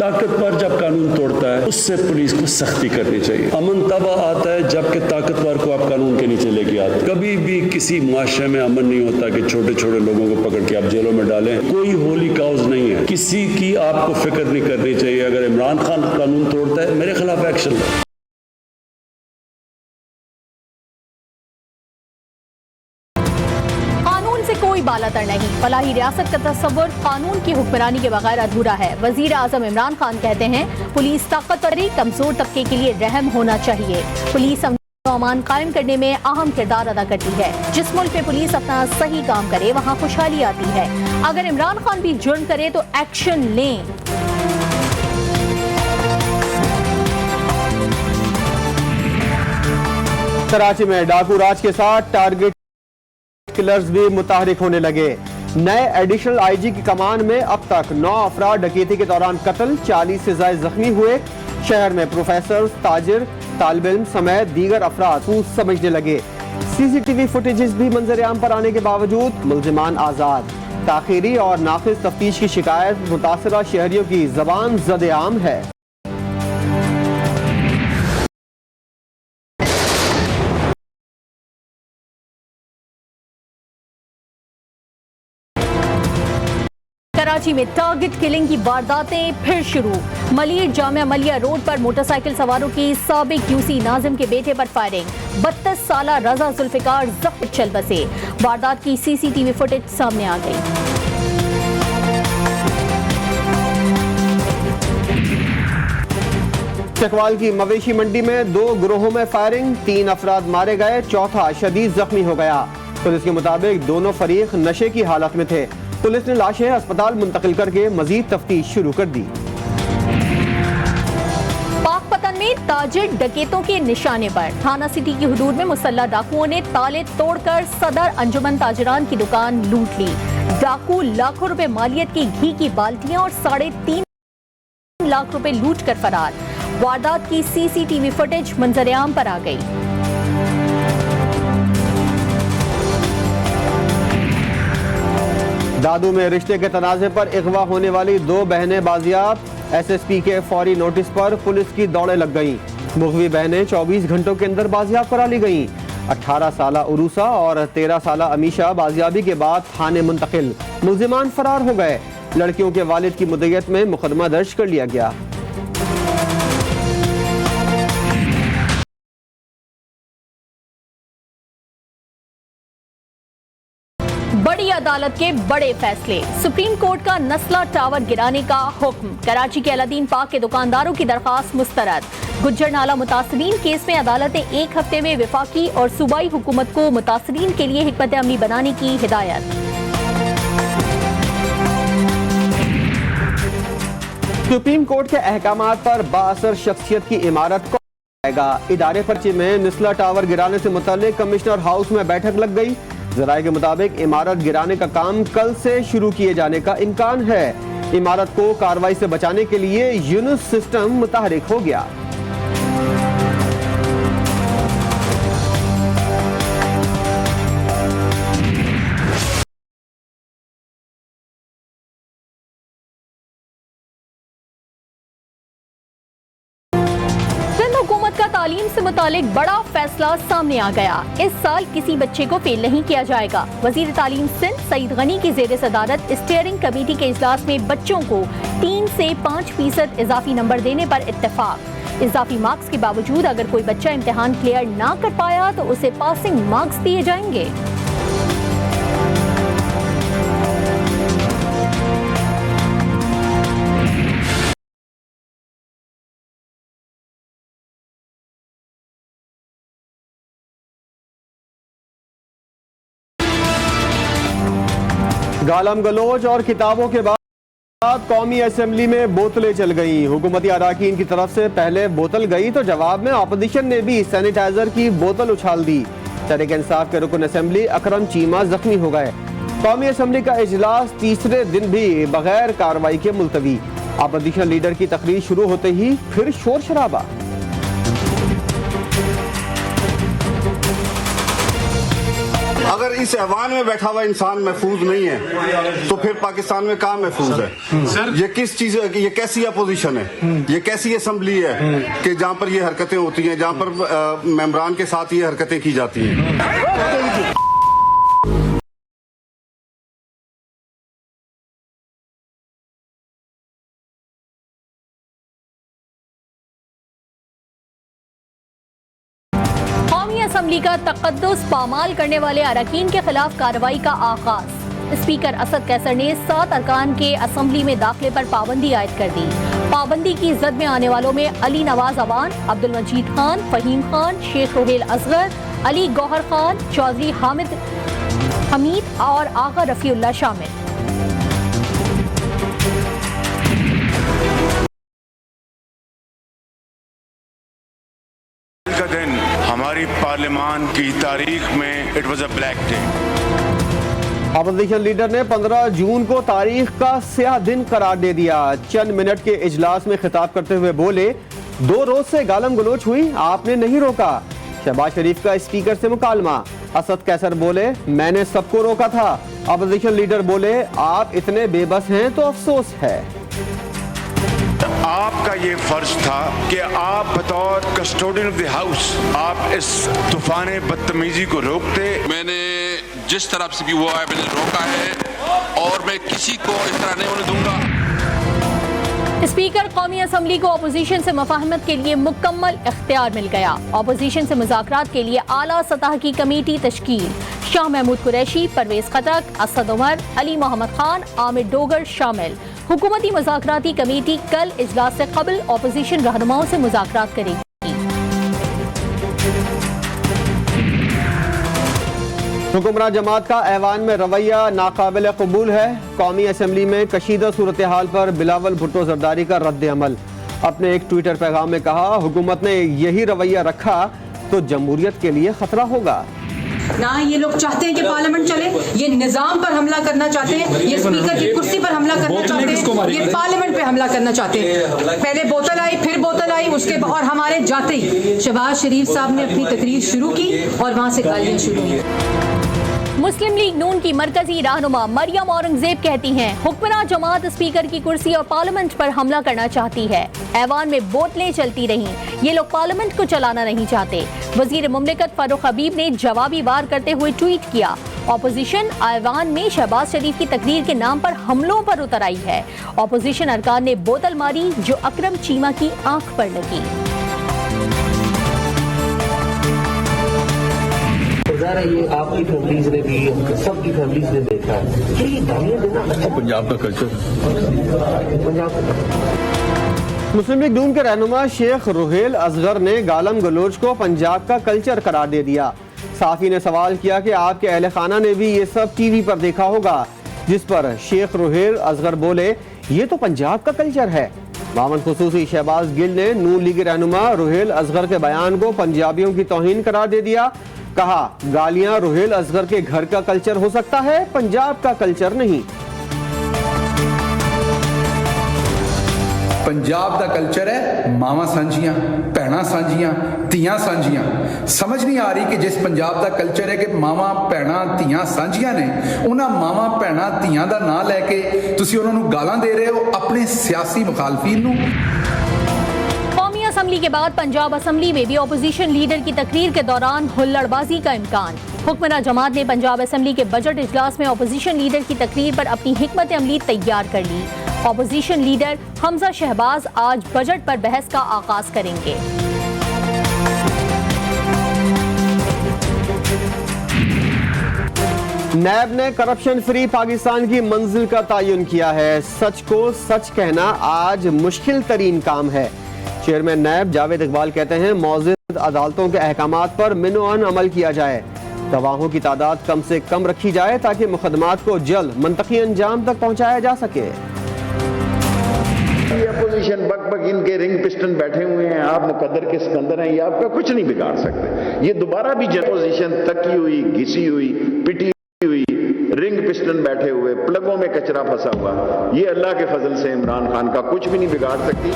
ताकतवर जब कानून तोड़ता है उससे पुलिस को सख्ती करनी चाहिए। अमन तब आता है जबकि ताकतवर को आप कानून के नीचे लेके आते। कभी भी किसी माशरे में अमन नहीं होता कि छोटे छोटे लोगों को पकड़ के आप जेलों में डालें। कोई होली काउज नहीं है, किसी की आपको फिक्र नहीं करनी चाहिए। अगर इमरान खान कानून तोड़ता है मेरे खिलाफ एक्शन लो। कोई बालातर नहीं। फलाही रियासत का तस्वुर कानून की हुक्मरानी के बगैर अधूरा है। वजीर आजम इमरान खान कहते हैं पुलिस ताकतवर कमजोर तबके के लिए रहम होना चाहिए। पुलिस अमान कायम करने में अहम किरदार अदा करती है। जिस मुल्क में पुलिस अपना सही काम करे वहाँ खुशहाली आती है। अगर इमरान खान भी जुर्म करे तो एक्शन लें। कराची में डाकू राज के साथ टारगेट किलर्स भी मुतहरिक होने लगे। नए एडिशनल आईजी की कमान में अब तक 9 अफराद डकैती के दौरान कत्ल, 40 से ज्यादा जख्मी हुए। शहर में प्रोफेसर, ताजिर, तालिब इल्म समेत दीगर अफराद सूद समझने लगे। सीसीटीवी फुटेजेस भी मंजर-ए-आम पर आने के बावजूद मुल्जिमान आजाद। ताखीरी और नाफिज तफ्तीश की शिकायत मुतासरा शहरियों की जबान ज़द-ए-आम है। कराची में टारगेट किलिंग की वारदातें फिर शुरू। मलिर जामिया मलिया रोड पर मोटरसाइकिल सवारों की साबिक यूसी नाजिम के बेटे पर फायरिंग। 32 साला रजा जुल्फिकार जख्म चल बसे। वारदात की सीसीटीवी फुटेज सामने आ गई। चकवाल की मवेशी मंडी में 2 गिरोहों में फायरिंग, 3 अफराद मारे गए, चौथा शदीद जख्मी हो गया। पुलिस के मुताबिक दोनों फरीक नशे की हालत में थे। पुलिस ने लाशें अस्पताल मुंतकिल करके मजीद तफ्तीश शुरू कर दी। पाकपतन में ताजिर डकैतों के निशाने पर। थाना सिटी की हुदूद में मुसल्लह डाकुओं ने ताले तोड़कर सदर अंजुमन ताजिरान की दुकान लूट ली। डाकू लाखों रुपए मालियत की घी की बाल्टियां और 3.5 लाख रुपए लूट कर फरार। वारदात की सीसीटीवी फुटेज मंजर-ए-आम पर आ गई। दादू में रिश्ते के तनाज़े पर अगवा होने वाली 2 बहनें बाजियाब। एसएसपी के फौरी नोटिस पर पुलिस की दौड़ें लग गईं। मुगवी बहनें 24 घंटों के अंदर बाजियाब करा ली गईं। 18 साला उरूसा और 13 साला अमीशा बाजियाबी के बाद थाने मुंतकिल। मुल्जिमान फरार हो गए। लड़कियों के वालिद की मुद्दत में मुकदमा दर्ज कर लिया गया। बड़ी अदालत के बड़े फैसले। सुप्रीम कोर्ट का नस्ला टावर गिराने का हुक्म। कराची के अलादीन पार्क के दुकानदारों की दरखास्त मुस्तरद। गुज्जर नाला मुतासरीन केस में अदालत ने 1 हफ्ते में विफाकी और सूबाई हुकूमत को मुतासरीन के लिए हिकमत अमली बनाने की हिदायत। सुप्रीम कोर्ट के अहकामात पर बाअसर शख्सियत की इमारत को आएगा। इदारे पर्चे में नस्ला टावर गिराने से मुताल्लिक कमिश्नर हाउस में बैठक लग गई। जराये के मुताबिक इमारत गिराने का काम कल से शुरू किए जाने का इम्कान है। इमारत को कार्रवाई से बचाने के लिए यूनुस सिस्टम मुतहरिक हो गया। हुकूमत का तालीम से मुतालिक बड़ा फैसला सामने आ गया। इस साल किसी बच्चे को फेल नहीं किया जाएगा। वजीर तालीम सिंध सईद गनी की जेर सदारत स्टीयरिंग कमेटी के इजलास में बच्चों को 3 से 5% इजाफी नंबर देने पर इत्तेफाक। इजाफी मार्क्स के बावजूद अगर कोई बच्चा इम्तिहान क्लियर ना कर पाया तो उसे पासिंग मार्क्स दिए जाएंगे। गालम गलोच और किताबों के बाद कौमी असेंबली में बोतलें चल गईं। हुकूमती अराकीन की तरफ से पहले बोतल गई तो जवाब में अपोजिशन ने भी सैनिटाइजर की बोतल उछाल दी। तहरीक इंसाफ के रुकन असेंबली अकरम चीमा जख्मी हो गए। कौमी असेंबली का इजलास तीसरे दिन भी बगैर कार्रवाई के मुलतवी। अपोजिशन लीडर की तकरीर शुरू होते ही फिर शोर शराबा। अगर इस ऐवान में बैठा हुआ इंसान महफूज नहीं है तो फिर पाकिस्तान में कहाँ महफूज है? ये किस चीज, ये कैसी अपोजिशन है, ये कैसी असम्बली है कि जहाँ पर ये हरकतें होती हैं, जहाँ पर मेंबरान के साथ ये हरकतें की जाती हैं। कौमी असम्बली का तकद्दुस पामाल करने वाले अरकान के खिलाफ कार्रवाई का आगाज। स्पीकर असद कैसर ने 7 अरकान के असम्बली में दाखिले पर पाबंदी आयद कर दी। पाबंदी की जद में आने वालों में अली नवाज अवान, अब्दुल मजीद खान, फहीम खान, शेख रोहेल असगर, अली गौहर खान, चौधरी हामिद हमीद और आगा रफीउल्लाह शामिल। का दिन हमारी पार्लियामान की तारीख में it was a black day. Opposition leader ने 15 जून को तारीख का स्याह दिन करार दे दिया। चंद मिनट के इजलास में खिताब करते हुए बोले, 2 रोज से गालम गलोच हुई, आपने नहीं रोका। शहबाज शरीफ का स्पीकर से मुकालमा। असद कैसर बोले, मैंने सबको रोका था। अपोजिशन लीडर बोले, आप इतने बेबस हैं तो अफसोस है। आपका ये फर्ज था कि आप बतौर कस्टोडियन ऑफ द हाउस आप इस तूफान बदतमीजी को रोकते। मैंने जिस तरफ से भी हुआ है मैंने रोका है और मैं किसी को इस तरह नहीं होने दूंगा। स्पीकर कौमी असम्बली को अपोजिशन से मुफाहमत के लिए मुकम्मल इख्तियार मिल गया। अपोजिशन से मुज़ाकरात के लिए आला सतह की कमेटी तश्कील। शाह महमूद कुरैशी, परवेज खटक, असद उमर, अली मोहम्मद खान, आमिर डोगर शामिल। हुकूमती मुज़ाकराती कमेटी कल इजलास से कबल अपोजिशन रहनुमाओं से मुज़ाकरात करेगी। हुक्मरान जमात का ऐवान में रवैया नाकाबिल कबूल है। कौमी असम्बली में कशीदा सूरत हाल पर बिलावल भुट्टो जरदारी का रद्द अमल। अपने एक ट्विटर पैगाम में कहा, हुकूमत ने यही रवैया रखा तो जमहूरियत के लिए खतरा होगा। ना ये लोग चाहते हैं कि पार्लियामेंट चले, ये निजाम पर हमला करना चाहते हैं, ये स्पीकर की कुर्सी पर हमला करना चाहते हैं, ये पार्लियामेंट पे हमला करना चाहते हैं। पहले बोतल आई, फिर बोतल आई, उसके और हमारे जाते ही शहबाज शरीफ साहब ने अपनी तकरीर शुरू की और वहां से गालियां शुरू हुई। मुस्लिम लीग नून की मरकजी रहनुमा मरियम औरंगजेब कहती हैं, हुक्मरान जमात स्पीकर की कुर्सी और पार्लियामेंट पर हमला करना चाहती है। ऐवान में बोतलें चलती रहीं, ये लोग पार्लियामेंट को चलाना नहीं चाहते। वजीर मुमलिकत फारूक हबीब ने जवाबी वार करते हुए ट्वीट किया, ऑपोजिशन ऐवान में शहबाज शरीफ की तकरीर के नाम पर हमलों पर उतर आई है। ऑपोजिशन अरकान ने बोतल मारी जो अकरम चीमा की आंख पर लगी। ये आपकी फैमिलीज ने भी, सबकी फैमिलीज ने देखा है कि गालियां देना अच्छा पंजाब का कल्चर, पंजाब। मुस्लिम लीग नून के रहनुमा शेख रोहेल असगर ने गालम गलोच को पंजाब का कल्चर करार दे दिया। साफी ने सवाल किया कि आपके अहले खाना ने भी ये सब टीवी पर देखा होगा, जिस पर शेख रोहेल असगर बोले, ये तो पंजाब का कल्चर है। मामन खुसूसी शहबाज गिल ने नून लीग रहनुमा रोहेल असगर के बयान को पंजाबियों की तौहीन करार दे दिया। कहा, गालियां रोहेल असगर के घर का कल्चर हो सकता है, पंजाब का कल्चर नहीं। पंजाब का कल्चर है मावां सांझियां, भैणां सांझियां, धीयां सांझियां। समझ नहीं आ रही कि जिस पंजाब का कल्चर है कि मावां भैणां धीयां सांझियां ने, उन्हां मावां भैणां धीयां दा नाम लैके तुसीं उन्हां नूं गालां दे रहे हो अपने सियासी मुखालफीन नूं। असम्बली के बाद पंजाब असम्बली में भी अपोजिशन लीडर की तकरीर के दौरान हुल्लड़बाजी का इम्कान। हुक्मरान जमात ने पंजाब असम्बली के बजट इजलास में अपोजिशन लीडर की तकरीर पर अपनी हिकमत अमली तैयार कर ली। अपोजिशन लीडर हमजा शहबाज आज बजट पर बहस का आगाज करेंगे। नैब ने करप्शन फ्री पाकिस्तान की मंजिल का तयन किया है। सच को सच कहना आज मुश्किल तरीन काम है। चेयरमैन नैब जावेद इकबाल कहते हैं, मौजूद अदालतों के अहकामात पर मिनोअन अमल किया जाए, गवाहों की तादाद कम से कम रखी जाए ताकि मुकदमात को जल्द मंतकी अंजाम तक पहुंचाया जा सके। ये अपोजिशन बक इनके रिंग पिस्टन बैठे हुए हैं, आप मुकद्दर के सिकंदर हैं, ये आपका कुछ नहीं बिगाड़ सकते। ये दोबारा भी अपोजिशन तकी हुई, घिसी हुई, पिटी हुई, रिंग पिस्टन बैठे हुए, प्लगों में कचरा फंसा हुआ, ये अल्लाह के फजल से इमरान खान का कुछ भी नहीं बिगाड़ सकती।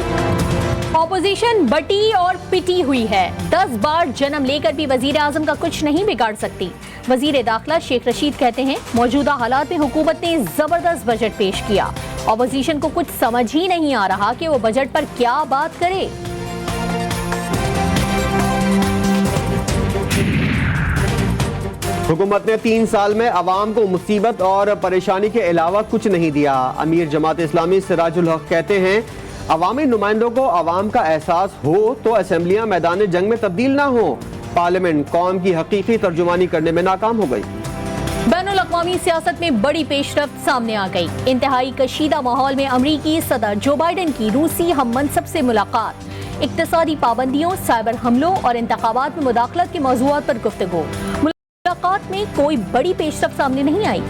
ऑपोजिशन बटी और पिटी हुई है। 10 बार जन्म लेकर भी वजीर आजम का कुछ नहीं बिगाड़ सकती। वजीर दाखिला शेख रशीद कहते हैं मौजूदा हालात में हुकूमत ने जबरदस्त बजट पेश किया। ऑपोजिशन को कुछ समझ ही नहीं आ रहा कि वो बजट पर क्या बात करे। हुकूमत ने 3 साल में अवाम को मुसीबत और परेशानी के अलावा कुछ नहीं दिया। अमीर जमात इस्लामी सिराजुल हक कहते हैं अवामी नुमाइंदों को अवाम का एहसास हो तो असेंबलियां मैदान जंग में तब्दील ना हो। पार्लियामेंट कौम की हकीकी तर्जुमानी करने में नाकाम हो गई। बैनुल अक़वामी सियासत में बड़ी पेशरफ्त सामने आ गई। इंतहाई कशीदा माहौल में अमरीकी सदर जो बाइडन की रूसी हम मनसब से मुलाकात। इक्तसादी पाबंदियों, साइबर हमलों और इंतखाबात में मुदाखलत के मौज़ूआत पर गुफ्तगू। मुलाकात में कोई बड़ी पेशरफ्त सामने नहीं आई।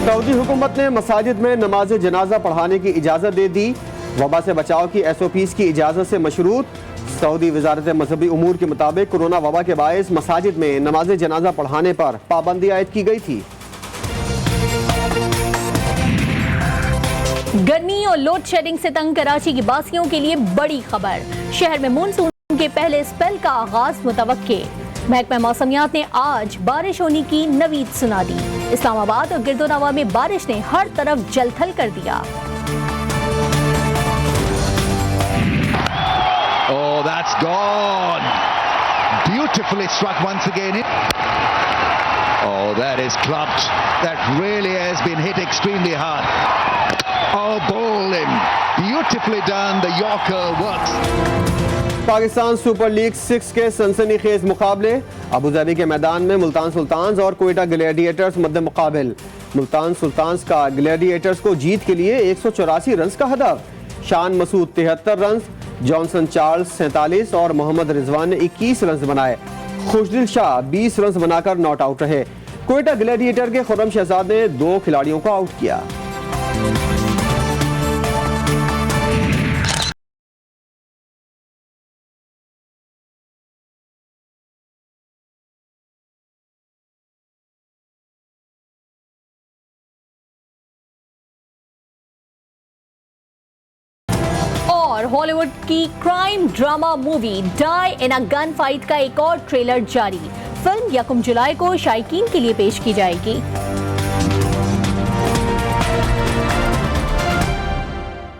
सऊदी हुकूमत ने मसाजिद में नमाज जनाजा पढ़ाने की इजाज़त दे दी। वबा से बचाव की SOPs की इजाज़त से मशरूत। सऊदी वजारत मजहबी उमूर के मुताबिक कोरोना वबा के बायस मसाजिद में नमाज जनाजा पढ़ाने पर पाबंदी आयद की गई थी। गर्मी और लोड शेडिंग से तंग कराची की बासियों के लिए बड़ी खबर। शहर में मानसून के पहले स्पेल का आगाज मुतवक्के। महकमा मौसमियात ने आज बारिश होने की नवीद सुना दी। इस्लामाबाद और गिरदोनवा में बारिश ने हर तरफ जलथल कर दिया। Oh, that's gone. Beautifully struck once again. Oh, that is clubbed. That really has been hit extremely hard. Oh, ball in. Beautifully done. The Yorker works. Pakistan super league 6 के सनसनीखेज मुकाबले। अबू धाबी के मैदान में मुल्तान सुल्तान्स और Quetta Gladiators मद्दे मुकाबिल। Multan sultans का Gladiators को जीत के लिए 184 रन का हदफ। Shan Masood 73 run, Johnson Charles 47 और मोहम्मद रिजवान ने 21 रन बनाए। खुशदिल शाह 20 रन बनाकर नॉट आउट रहे। क्वेटा ग्लैडिएटर के खुर्रम शहजाद ने 2 खिलाड़ियों को आउट किया। और हॉलीवुड की crime drama movie Die in a Gun Fight का एक और ट्रेलर जारी। फिल्म 1 जुलाई को शायकीन के लिए पेश की जाएगी।